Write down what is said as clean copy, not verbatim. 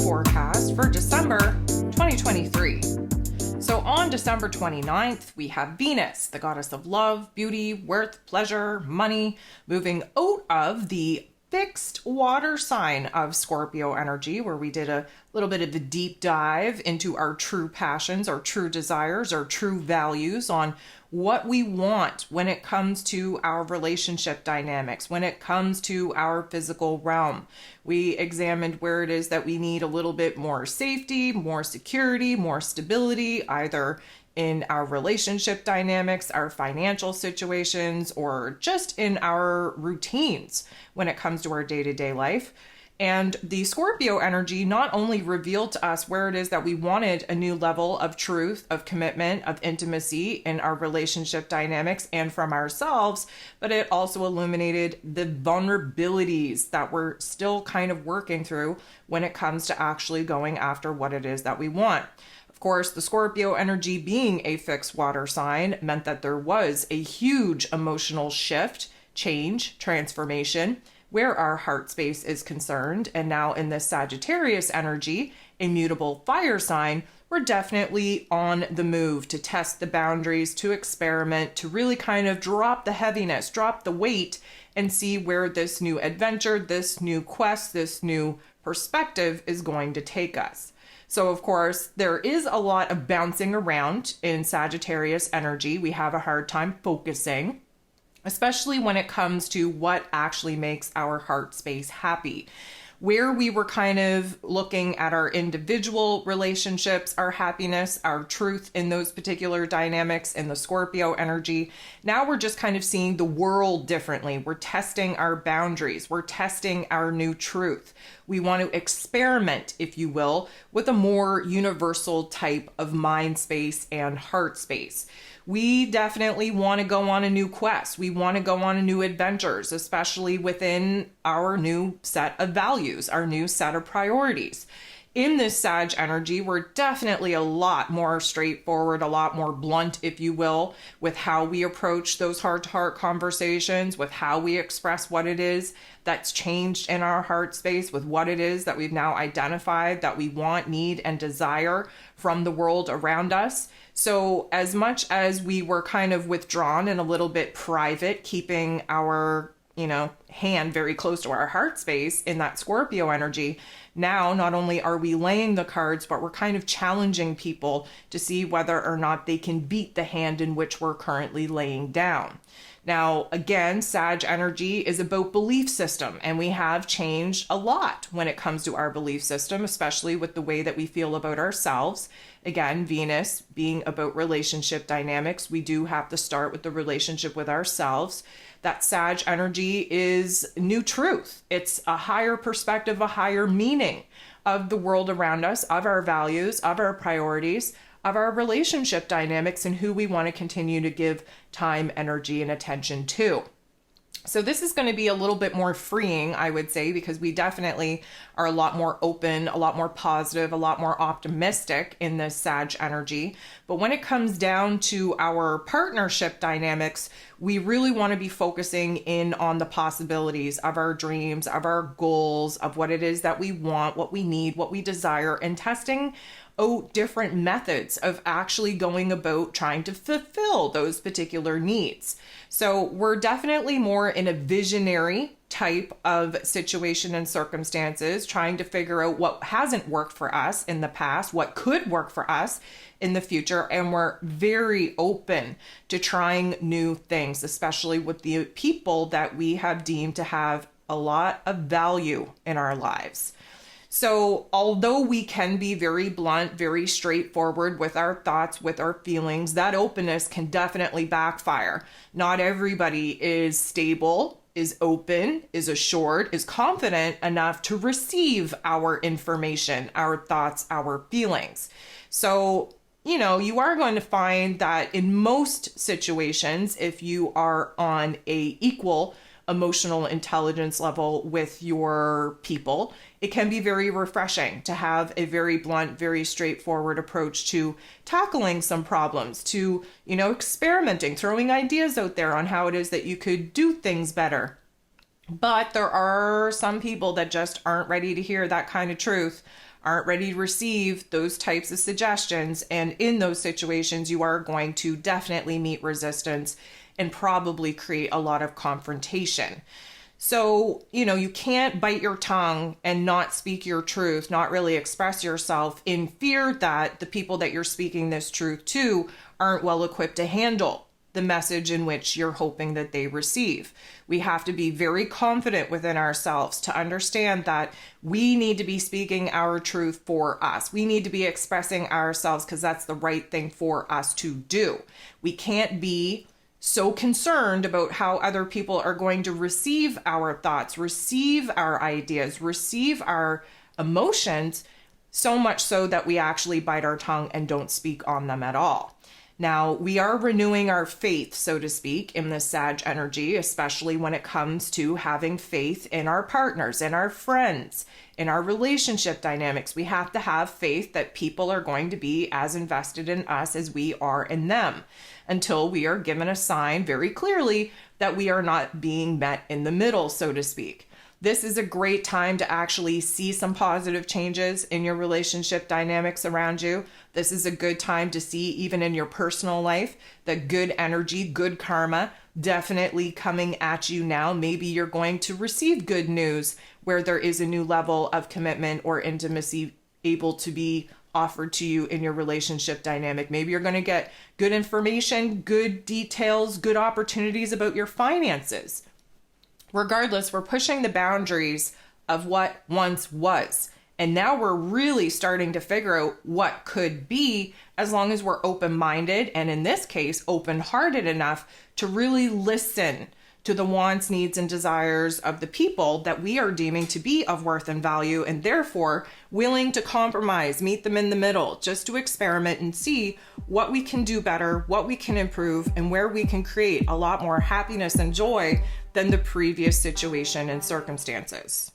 forecast for December 2023. So on December 29th, we have Venus, the goddess of love, beauty, worth, pleasure, money, moving out of the fixed water sign of Scorpio energy, where we did a little bit of a deep dive into our true passions, our true desires, our true values on what we want when it comes to our relationship dynamics, when it comes to our physical realm. We examined where it is that we need a little bit more safety, more security, more stability, either in our relationship dynamics, our financial situations, or just in our routines when it comes to our day-to-day life. And the Scorpio energy not only revealed to us where it is that we wanted a new level of truth, of commitment, of intimacy in our relationship dynamics and from ourselves, but it also illuminated the vulnerabilities that we're still kind of working through when it comes to actually going after what it is that we want. Of course, the Scorpio energy being a fixed water sign meant that there was a huge emotional shift, change, transformation, where our heart space is concerned. And now in this Sagittarius energy, a mutable fire sign, we're definitely on the move to test the boundaries, to experiment, to really kind of drop the heaviness, drop the weight, and see where this new adventure, this new quest, this new perspective is going to take us. So of course, there is a lot of bouncing around in Sagittarius energy. We have a hard time focusing, especially when it comes to what actually makes our heart space happy. Where we were kind of looking at our individual relationships, our happiness, our truth in those particular dynamics in the Scorpio energy, now we're just kind of seeing the world differently. We're testing our boundaries. We're testing our new truth. We want to experiment, if you will, with a more universal type of mind space and heart space. We definitely want to go on a new quest. We want to go on new adventures, especially within our new set of values, our new set of priorities. In this Sag energy, we're definitely a lot more straightforward, a lot more blunt, if you will, with how we approach those heart-to-heart conversations, with how we express what it is that's changed in our heart space, with what it is that we've now identified that we want, need, and desire from the world around us. So as much as we were kind of withdrawn and a little bit private, keeping our, hand very close to our heart space in that Scorpio energy, now not only are we laying the cards, but we're kind of challenging people to see whether or not they can beat the hand in which we're currently laying down. Now, again, Sag energy is about belief system, and we have changed a lot when it comes to our belief system, especially with the way that we feel about ourselves. Again, Venus being about relationship dynamics, we do have to start with the relationship with ourselves. That Sag energy is new truth. It's a higher perspective, a higher meaning of the world around us, of our values, of our priorities, of our relationship dynamics, and who we want to continue to give time, energy, and attention to. So this is going to be a little bit more freeing, I would say, because we definitely are a lot more open, a lot more positive, a lot more optimistic in this Sag energy. But when it comes down to our partnership dynamics, we really want to be focusing in on the possibilities of our dreams, of our goals, of what it is that we want, what we need, what we desire, and testing different methods of actually going about trying to fulfill those particular needs. So we're definitely more in a visionary type of situation and circumstances, trying to figure out what hasn't worked for us in the past, what could work for us in the future. And we're very open to trying new things, especially with the people that we have deemed to have a lot of value in our lives. So although we can be very blunt, very straightforward with our thoughts, with our feelings, that openness can definitely backfire. Not everybody is stable, is open, is assured, is confident enough to receive our information, our thoughts, our feelings. So, you are going to find that in most situations, if you are on a equal emotional intelligence level with your people, it can be very refreshing to have a very blunt, very straightforward approach to tackling some problems, to, experimenting, throwing ideas out there on how it is that you could do things better. But there are some people that just aren't ready to hear that kind of truth, aren't ready to receive those types of suggestions. And in those situations, you are going to definitely meet resistance and probably create a lot of confrontation. So, you can't bite your tongue and not speak your truth, not really express yourself in fear that the people that you're speaking this truth to aren't well equipped to handle the message in which you're hoping that they receive. We have to be very confident within ourselves to understand that we need to be speaking our truth for us. We need to be expressing ourselves because that's the right thing for us to do. We can't be so concerned about how other people are going to receive our thoughts, receive our ideas, receive our emotions, so much so that we actually bite our tongue and don't speak on them at all. Now, we are renewing our faith, so to speak, in the Sag energy, especially when it comes to having faith in our partners, in our friends, in our relationship dynamics. We have to have faith that people are going to be as invested in us as we are in them, until we are given a sign very clearly that we are not being met in the middle, so to speak. This is a great time to actually see some positive changes in your relationship dynamics around you. This is a good time to see, even in your personal life, the good energy, good karma definitely coming at you now. Maybe you're going to receive good news where there is a new level of commitment or intimacy able to be offered to you in your relationship dynamic. Maybe you're going to get good information, good details, good opportunities about your finances. Regardless, we're pushing the boundaries of what once was. And now we're really starting to figure out what could be, as long as we're open-minded and, in this case, open-hearted enough to really listen to the wants, needs, and desires of the people that we are deeming to be of worth and value, and therefore willing to compromise, meet them in the middle, just to experiment and see what we can do better, what we can improve, and where we can create a lot more happiness and joy than the previous situation and circumstances.